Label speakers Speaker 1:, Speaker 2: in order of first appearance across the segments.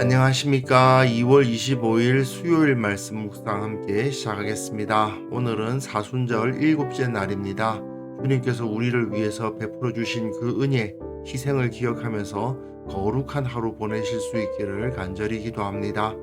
Speaker 1: 안녕하십니까. 2월 25일 수요일 말씀 묵상 함께 시작하겠습니다. 오늘은 사순절 7째 날입니다. 주님께서 우리를 위해서 베풀어 주신 그 은혜, 희생을 기억하면서 거룩한 하루 보내실 수 있기를 간절히 기도합니다.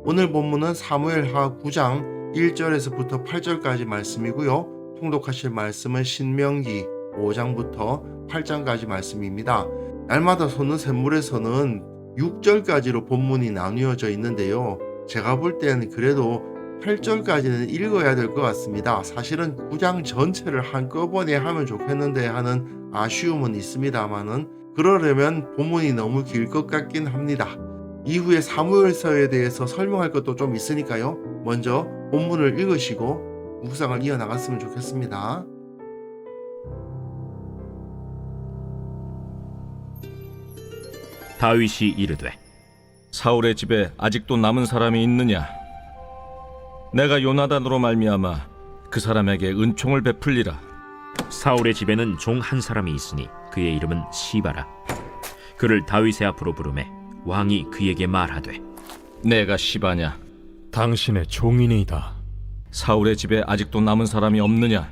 Speaker 1: 오늘 본문은 사무엘하 9장 1절에서부터 8절까지 말씀이고요. 통독하실 말씀은 신명기 5장부터 8장까지 말씀입니다. 날마다 솟는 샘물에서는 6절까지로 본문이 나뉘어져 있는데요. 제가 볼 때는 그래도 8절까지는 읽어야 될 것 같습니다. 사실은 9장 전체를 한꺼번에 하면 좋겠는데 하는 아쉬움은 있습니다만은 그러려면 본문이 너무 길 것 같긴 합니다. 이후에 사무엘서에 대해서 설명할 것도 좀 있으니까요. 먼저 본문을 읽으시고 묵상을 이어나갔으면 좋겠습니다.
Speaker 2: 다윗이 이르되
Speaker 3: 사울의 집에 아직도 남은 사람이 있느냐? 내가 요나단으로 말미암아 그 사람에게 은총을 베풀리라.
Speaker 2: 사울의 집에는 종 한 사람이 있으니 그의 이름은 시바라. 그를 다윗의 앞으로 부르매 왕이 그에게 말하되
Speaker 3: 내가 시바냐?
Speaker 4: 당신의 종이니이다.
Speaker 3: 사울의 집에 아직도 남은 사람이 없느냐?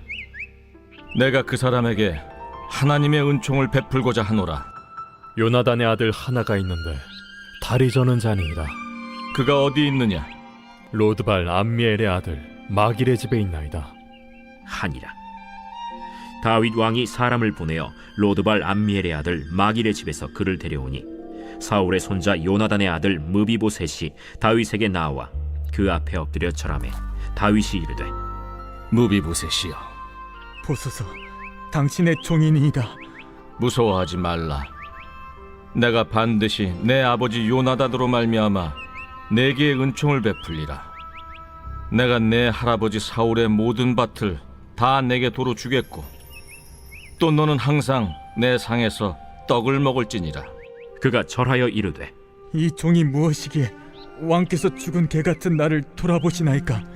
Speaker 3: 내가 그 사람에게 하나님의 은총을 베풀고자 하노라.
Speaker 4: 요나단의 아들 하나가 있는데 다리 저는 자니이다.
Speaker 3: 그가 어디 있느냐?
Speaker 4: 로드발 암미엘의 아들 마길의 집에 있나이다.
Speaker 2: 하니라. 다윗 왕이 사람을 보내어 로드발 암미엘의 아들 마길의 집에서 그를 데려오니 사울의 손자 요나단의 아들 무비보셋이 다윗에게 나와 그 앞에 엎드려 절하매 다윗이 이르되
Speaker 3: 무비보셋이여,
Speaker 5: 보소서, 당신의 종이니이다.
Speaker 3: 무서워하지 말라. 내가 반드시 내 아버지 요나단으로 말미암아 내게 은총을 베풀리라. 내가 내 할아버지 사울의 모든 밭을 다 내게 도로 주겠고 또 너는 항상 내 상에서 떡을 먹을지니라.
Speaker 2: 그가 절하여 이르되
Speaker 5: 이 종이 무엇이기에 왕께서 죽은 개 같은 나를 돌아보시나이까?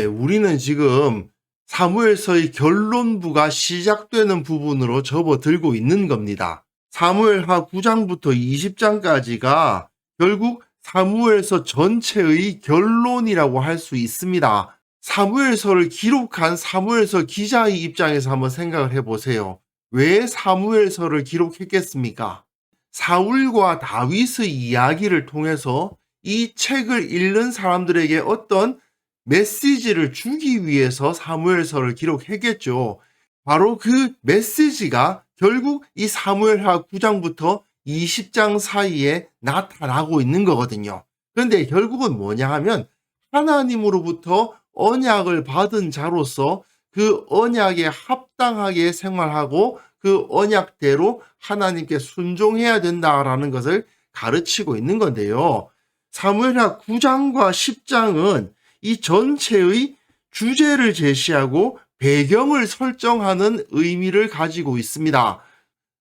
Speaker 1: 우리는 지금 사무엘서의 결론부가 시작되는 부분으로 접어들고 있는 겁니다. 사무엘하 9장부터 20장까지가 결국 사무엘서 전체의 결론이라고 할 수 있습니다. 사무엘서를 기록한 사무엘서 기자의 입장에서 한번 생각을 해보세요. 왜 사무엘서를 기록했겠습니까? 사울과 다윗의 이야기를 통해서 이 책을 읽는 사람들에게 어떤 메시지를 주기 위해서 사무엘서를 기록했겠죠. 바로 그 메시지가 결국 이 사무엘하 9장부터 20장 사이에 나타나고 있는 거거든요. 그런데 결국은 뭐냐 하면 하나님으로부터 언약을 받은 자로서 그 언약에 합당하게 생활하고 그 언약대로 하나님께 순종해야 된다라는 것을 가르치고 있는 건데요. 사무엘하 9장과 10장은 이 전체의 주제를 제시하고 배경을 설정하는 의미를 가지고 있습니다.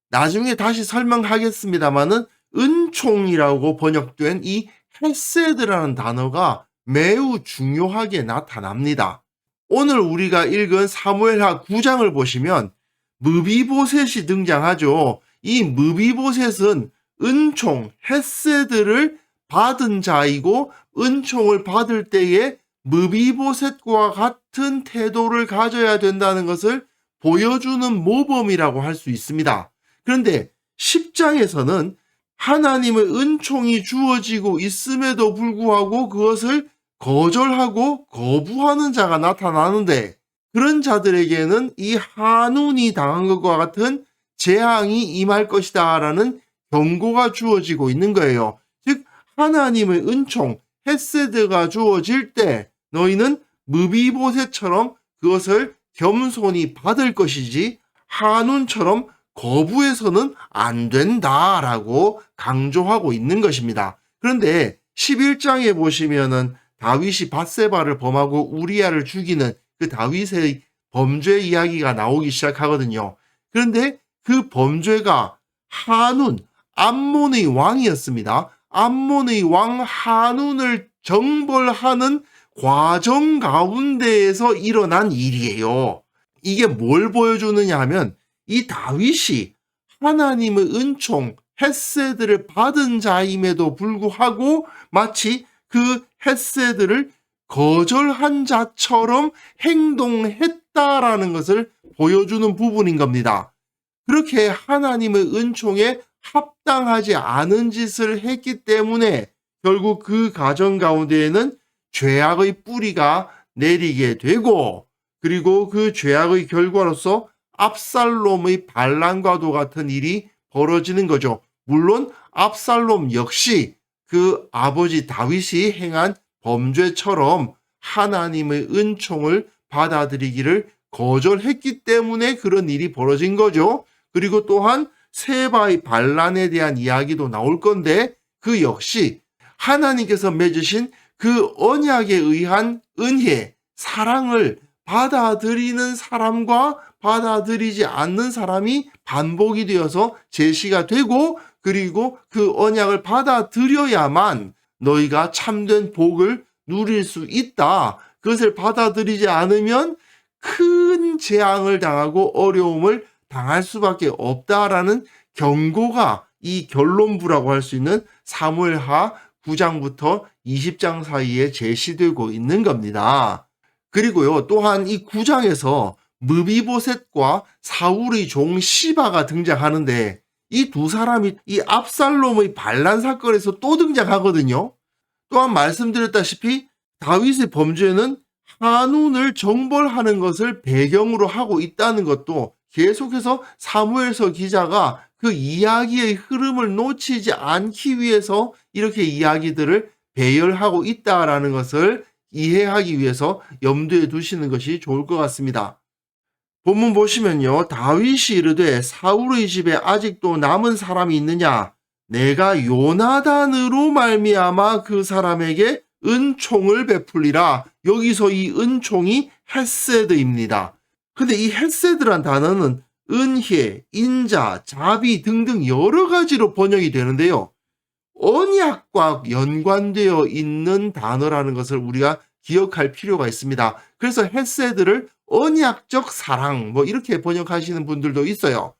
Speaker 1: 나중에 다시 설명하겠습니다만은 은총이라고 번역된 이 헤세드라는 단어가 매우 중요하게 나타납니다. 오늘 우리가 읽은 사무엘하 9장을 보시면 무비보셋이 등장하죠. 이 무비보셋은 은총, 헤세드를 받은 자이고 은총을 받을 때에 무비보셋과 같은 태도를 가져야 된다는 것을 보여주는 모범이라고 할 수 있습니다. 그런데 10장에서는 하나님의 은총이 주어지고 있음에도 불구하고 그것을 거절하고 거부하는 자가 나타나는데 그런 자들에게는 이 한운이 당한 것과 같은 재앙이 임할 것이다 라는 경고가 주어지고 있는 거예요. 즉 하나님의 은총, 헤세드가 주어질 때 너희는 무비보셋처럼 그것을 겸손히 받을 것이지 한운처럼 거부해서는 안 된다라고 강조하고 있는 것입니다. 그런데 11장에 보시면은 다윗이 밧세바를 범하고 우리아를 죽이는 그 다윗의 범죄 이야기가 나오기 시작하거든요. 그런데 그 범죄가 한운, 암몬의 왕이었습니다. 암몬의 왕 한운을 정벌하는 과정 가운데에서 일어난 일이에요. 이게 뭘 보여주느냐 하면 이 다윗이 하나님의 은총, 헤세드를 받은 자임에도 불구하고 마치 그 헤세드를 거절한 자처럼 행동했다라는 것을 보여주는 부분인 겁니다. 그렇게 하나님의 은총에 합당하지 않은 짓을 했기 때문에 결국 그 가정 가운데에는 죄악의 뿌리가 내리게 되고, 그리고 그 죄악의 결과로서 압살롬의 반란과도 같은 일이 벌어지는 거죠. 물론 압살롬 역시 그 아버지 다윗이 행한 범죄처럼 하나님의 은총을 받아들이기를 거절했기 때문에 그런 일이 벌어진 거죠. 그리고 또한 세바의 반란에 대한 이야기도 나올 건데, 그 역시 하나님께서 맺으신 그 언약에 의한 은혜, 사랑을 받아들이는 사람과 받아들이지 않는 사람이 반복이 되어서 제시가 되고, 그리고 그 언약을 받아들여야만 너희가 참된 복을 누릴 수 있다. 그것을 받아들이지 않으면 큰 재앙을 당하고 어려움을 당할 수밖에 없다라는 경고가 이 결론부라고 할 수 있는 사무엘하 9장부터 20장 사이에 제시되고 있는 겁니다. 그리고요, 또한 이 9장에서 무비보셋과 사울의 종 시바가 등장하는데, 이 두 사람이 이 압살롬의 반란 사건에서 또 등장하거든요. 또한 말씀드렸다시피 다윗의 범죄는 한운을 정벌하는 것을 배경으로 하고 있다는 것도 계속해서 사무엘서 기자가 그 이야기의 흐름을 놓치지 않기 위해서 이렇게 이야기들을 배열하고 있다라는 것을 이해하기 위해서 염두에 두시는 것이 좋을 것 같습니다. 본문 보시면요, 다윗이 이르되 사울의 집에 아직도 남은 사람이 있느냐? 내가 요나단으로 말미암아 그 사람에게 은총을 베풀리라. 여기서 이 은총이 헤세드입니다. 근데 이 헤세드란 단어는 은혜, 인자, 자비 등등 여러 가지로 번역이 되는데요. 언약과 연관되어 있는 단어라는 것을 우리가 기억할 필요가 있습니다. 그래서 헤세드를 언약적 사랑 이렇게 번역하시는 분들도 있어요.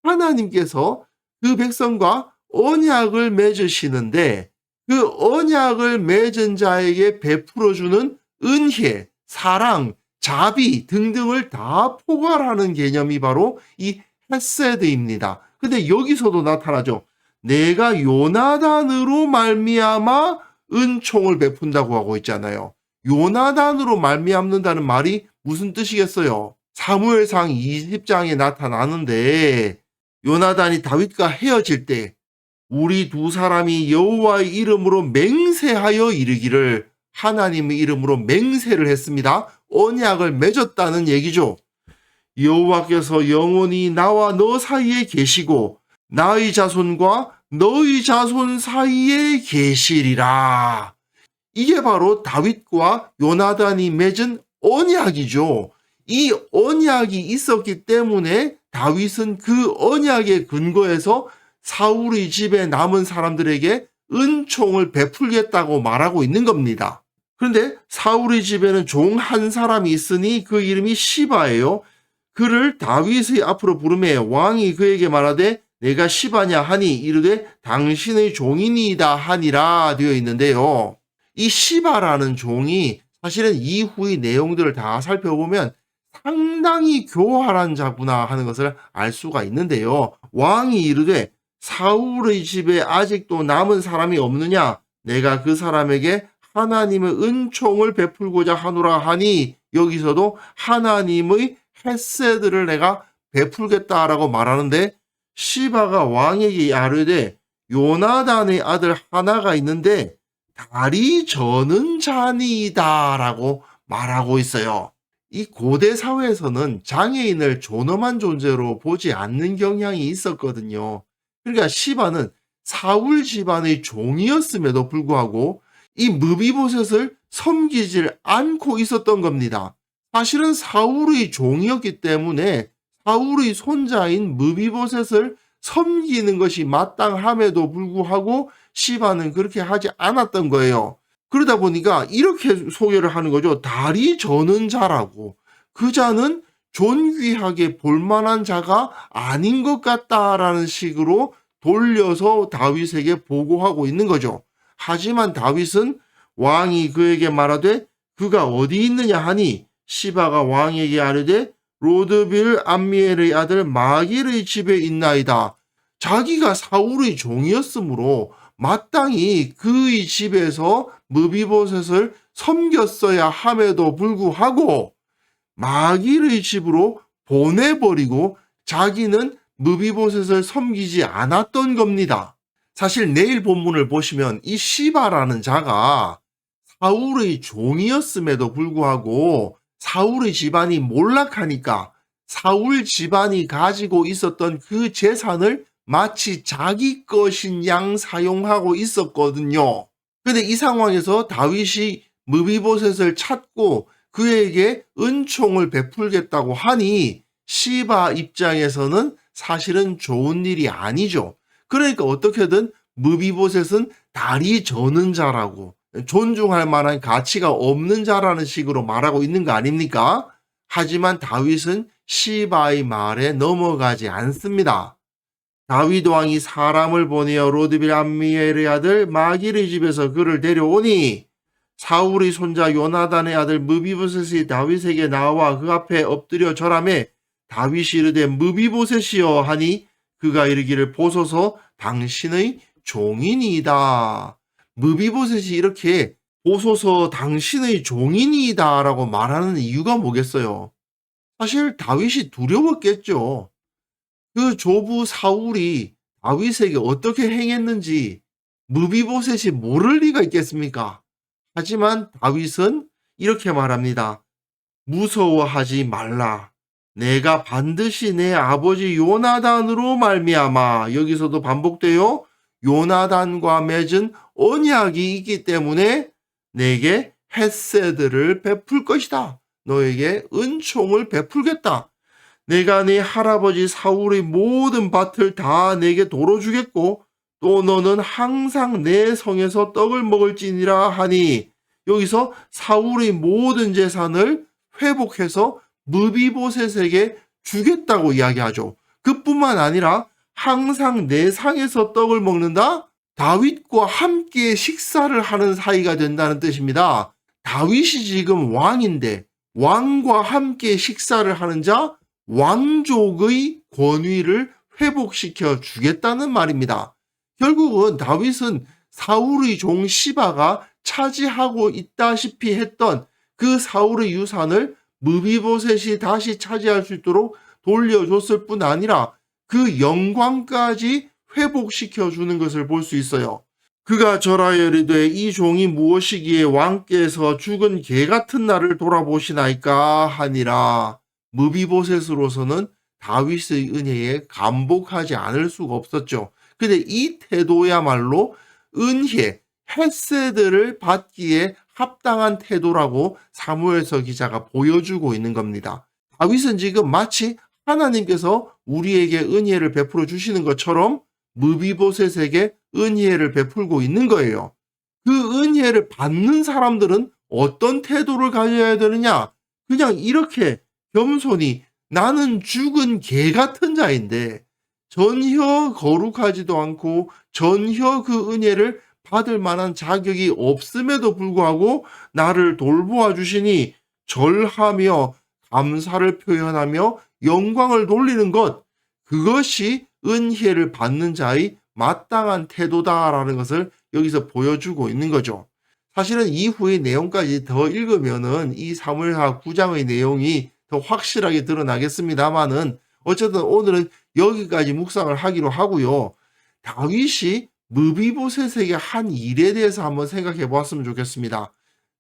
Speaker 1: 하나님께서 그 백성과 언약을 맺으시는데 그 언약을 맺은 자에게 베풀어주는 은혜, 사랑, 자비 등등을 다 포괄하는 개념이 바로 이 헤세드입니다. 근데 여기서도 나타나죠. 내가 요나단으로 말미암아 은총을 베푼다고 하고 있잖아요. 요나단으로 말미암는다는 말이 무슨 뜻이겠어요? 사무엘상 20장에 나타나는데, 요나단이 다윗과 헤어질 때 우리 두 사람이 여호와의 이름으로 맹세하여 이르기를, 하나님의 이름으로 맹세를 했습니다. 언약을 맺었다는 얘기죠. 여호와께서 영원히 나와 너 사이에 계시고 나의 자손과 너의 자손 사이에 계시리라. 이게 바로 다윗과 요나단이 맺은 언약이죠. 이 언약이 있었기 때문에 다윗은 그 언약의 근거에서 사울의 집에 남은 사람들에게 은총을 베풀겠다고 말하고 있는 겁니다. 그런데 사울의 집에는 종 한 사람이 있으니 그 이름이 시바예요. 그를 다윗의 앞으로 부르매 왕이 그에게 말하되 내가 시바냐 하니 이르되 당신의 종이니이다 하니라 되어 있는데요. 이 시바라는 종이 사실은 이후의 내용들을 다 살펴보면 상당히 교활한 자구나 하는 것을 알 수가 있는데요. 왕이 이르되 사울의 집에 아직도 남은 사람이 없느냐? 내가 그 사람에게 하나님의 은총을 베풀고자 하노라 하니, 여기서도 하나님의 헤세드를 내가 베풀겠다라고 말하는데, 시바가 왕에게 아뢰되 요나단의 아들 하나가 있는데 다리 저는 자니이다 라고 말하고 있어요. 이 고대 사회에서는 장애인을 존엄한 존재로 보지 않는 경향이 있었거든요. 그러니까 시바는 사울 집안의 종이었음에도 불구하고 이 무비보셋을 섬기질 않고 있었던 겁니다. 사실은 사울의 종이었기 때문에 사울의 손자인 무비보셋을 섬기는 것이 마땅함에도 불구하고 시바는 그렇게 하지 않았던 거예요. 그러다 보니까 이렇게 소개를 하는 거죠. 다리 저는 자라고. 그 자는 존귀하게 볼만한 자가 아닌 것 같다라는 식으로 돌려서 다윗에게 보고하고 있는 거죠. 하지만 다윗은 왕이 그에게 말하되 그가 어디 있느냐 하니 시바가 왕에게 아뢰되 로드빌 암미엘의 아들 마길의 집에 있나이다. 자기가 사울의 종이었으므로 마땅히 그의 집에서 무비보셋을 섬겼어야 함에도 불구하고 마길의 집으로 보내버리고 자기는 무비보셋을 섬기지 않았던 겁니다. 사실 내일 본문을 보시면 이 시바라는 자가 사울의 종이었음에도 불구하고 사울의 집안이 몰락하니까 사울 집안이 가지고 있었던 그 재산을 마치 자기 것인 양 사용하고 있었거든요. 근데 이 상황에서 다윗이 무비보셋을 찾고 그에게 은총을 베풀겠다고 하니 시바 입장에서는 사실은 좋은 일이 아니죠. 그러니까 어떻게든 무비보셋은 다리 저는 자라고 존중할 만한 가치가 없는 자라는 식으로 말하고 있는 거 아닙니까? 하지만 다윗은 시바의 말에 넘어가지 않습니다. 다윗 왕이 사람을 보내어 로드빌 암미엘의 아들 마길의 집에서 그를 데려오니 사울의 손자 요나단의 아들 무비보셋이 다윗에게 나와 그 앞에 엎드려 절하매 다윗이 이르되 무비보셋이여 하니 그가 이르기를 보소서 당신의 종인이다. 무비보셋이 이렇게 보소서 당신의 종인이다 라고 말하는 이유가 뭐겠어요? 사실 다윗이 두려웠겠죠. 그 조부 사울이 다윗에게 어떻게 행했는지 무비보셋이 모를 리가 있겠습니까? 하지만 다윗은 이렇게 말합니다. 무서워하지 말라. 내가 반드시 내 아버지 요나단으로 말미암아, 여기서도 반복돼요. 요나단과 맺은 언약이 있기 때문에 내게 헤세드를 베풀 것이다. 너에게 은총을 베풀겠다. 내가 네 할아버지 사울의 모든 밭을 다 내게 도로 주겠고 또 너는 항상 내 성에서 떡을 먹을지니라 하니, 여기서 사울의 모든 재산을 회복해서 무비보셋에게 주겠다고 이야기하죠. 그뿐만 아니라 항상 내 상에서 떡을 먹는다? 다윗과 함께 식사를 하는 사이가 된다는 뜻입니다. 다윗이 지금 왕인데 왕과 함께 식사를 하는 자, 왕족의 권위를 회복시켜 주겠다는 말입니다. 결국은 다윗은 사울의 종 시바가 차지하고 있다시피 했던 그 사울의 유산을 무비보셋이 다시 차지할 수 있도록 돌려줬을 뿐 아니라 그 영광까지 회복시켜 주는 것을 볼 수 있어요. 그가 절하여 이르되 이 종이 무엇이기에 왕께서 죽은 개 같은 나를 돌아보시나이까 하니라. 무비보셋으로서는 다윗의 은혜에 감복하지 않을 수가 없었죠. 근데 이 태도야말로 은혜, 헤세드를 받기에 합당한 태도라고 사무엘서 기자가 보여주고 있는 겁니다. 다윗은 지금 마치 하나님께서 우리에게 은혜를 베풀어 주시는 것처럼 무비보셋에게 은혜를 베풀고 있는 거예요. 그 은혜를 받는 사람들은 어떤 태도를 가져야 되느냐? 그냥 이렇게 겸손히 나는 죽은 개 같은 자인데 전혀 거룩하지도 않고 전혀 그 은혜를 받을 만한 자격이 없음에도 불구하고 나를 돌보아 주시니 절하며 감사를 표현하며 영광을 돌리는 것, 그것이 은혜를 받는 자의 마땅한 태도다라는 것을 여기서 보여주고 있는 거죠. 사실은 이후의 내용까지 더 읽으면은 이 사무엘하 9장의 내용이 더 확실하게 드러나겠습니다만은 어쨌든 오늘은 여기까지 묵상을 하기로 하고요. 다윗이 무비보셋에게 한 일에 대해서 한번 생각해 보았으면 좋겠습니다.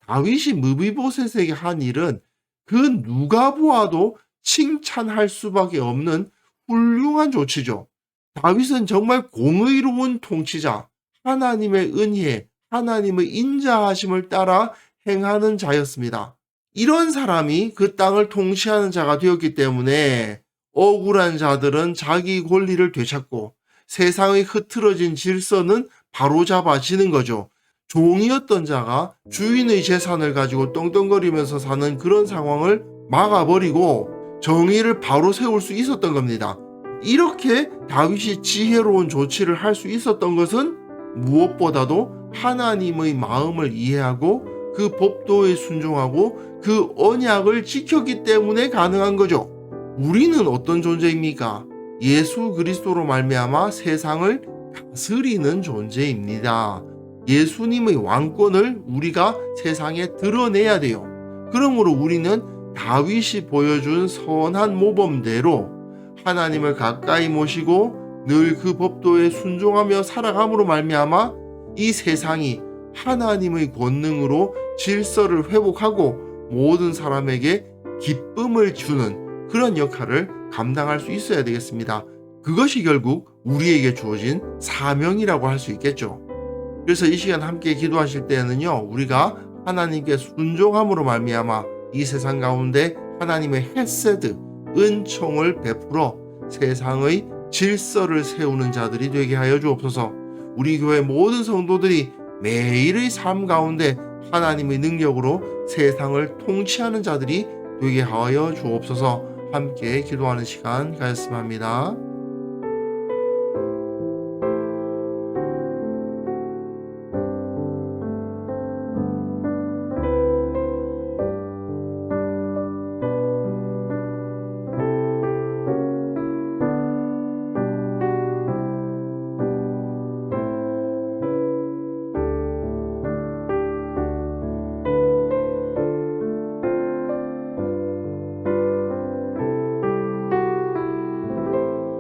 Speaker 1: 다윗이 무비보셋에게 한 일은 그 누가 보아도 칭찬할 수밖에 없는 훌륭한 조치죠. 다윗은 정말 공의로운 통치자, 하나님의 은혜, 하나님의 인자하심을 따라 행하는 자였습니다. 이런 사람이 그 땅을 통치하는 자가 되었기 때문에 억울한 자들은 자기 권리를 되찾고 세상의 흐트러진 질서는 바로잡아지는 거죠. 종이었던 자가 주인의 재산을 가지고 떵떵거리면서 사는 그런 상황을 막아버리고 정의를 바로 세울 수 있었던 겁니다. 이렇게 다윗이 지혜로운 조치를 할 수 있었던 것은 무엇보다도 하나님의 마음을 이해하고 그 법도에 순종하고 그 언약을 지켰기 때문에 가능한 거죠. 우리는 어떤 존재입니까? 예수 그리스도로 말미암아 세상을 다스리는 존재입니다. 예수님의 왕권을 우리가 세상에 드러내야 돼요. 그러므로 우리는 다윗이 보여준 선한 모범대로 하나님을 가까이 모시고 늘 그 법도에 순종하며 살아감으로 말미암아 이 세상이 하나님의 권능으로 질서를 회복하고 모든 사람에게 기쁨을 주는 그런 역할을 감당할 수 있어야 되겠습니다. 그것이 결국 우리에게 주어진 사명이라고 할 수 있겠죠. 그래서 이 시간 함께 기도하실 때에는요, 우리가 하나님께 순종함으로 말미암아 이 세상 가운데 하나님의 헤세드, 은총을 베풀어 세상의 질서를 세우는 자들이 되게 하여 주옵소서. 우리 교회 모든 성도들이 매일의 삶 가운데 하나님의 능력으로 세상을 통치하는 자들이 되게 하여 주옵소서. 함께 기도하는 시간 가졌으면 합니다.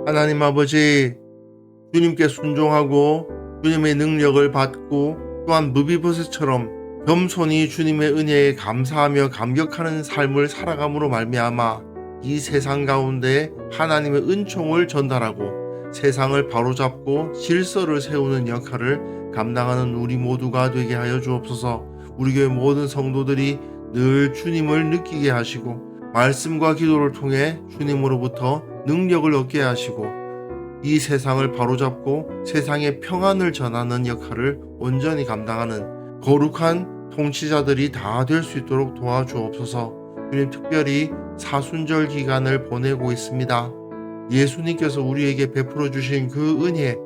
Speaker 1: 하나님 아버지, 주님께 순종하고 주님의 능력을 받고 또한 무비보셋처럼 겸손히 주님의 은혜에 감사하며 감격하는 삶을 살아감으로 말미암아 이 세상 가운데 하나님의 은총을 전달하고 세상을 바로잡고 질서를 세우는 역할을 감당하는 우리 모두가 되게 하여 주옵소서. 우리 교회 모든 성도들이 늘 주님을 느끼게 하시고 말씀과 기도를 통해 주님으로부터 능력을 얻게 하시고 이 세상을 바로잡고 세상의 평안을 전하는 역할을 온전히 감당하는 거룩한 통치자들이 다 될 수 있도록 도와주옵소서. 주님, 특별히 사순절 기간을 보내고 있습니다. 예수님께서 우리에게 베풀어 주신 그 은혜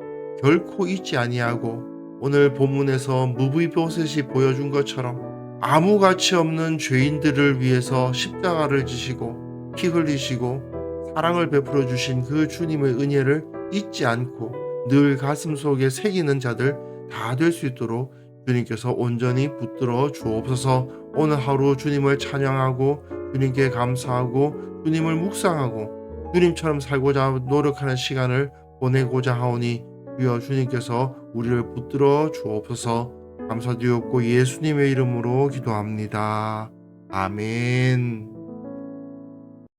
Speaker 1: 결코 잊지 아니하고 오늘 본문에서 무비보셋이 보여준 것처럼 아무 가치 없는 죄인들을 위해서 십자가를 지시고 피 흘리시고 사랑을 베풀어 주신 그 주님의 은혜를 잊지 않고 늘 가슴 속에 새기는 자들 다 될 수 있도록 주님께서 온전히 붙들어 주옵소서. 오늘 하루 주님을 찬양하고 주님께 감사하고 주님을 묵상하고 주님처럼 살고자 노력하는 시간을 보내고자 하오니 주여 주님께서 우리를 붙들어 주옵소서. 감사드렸고 예수님의 이름으로 기도합니다. 아멘.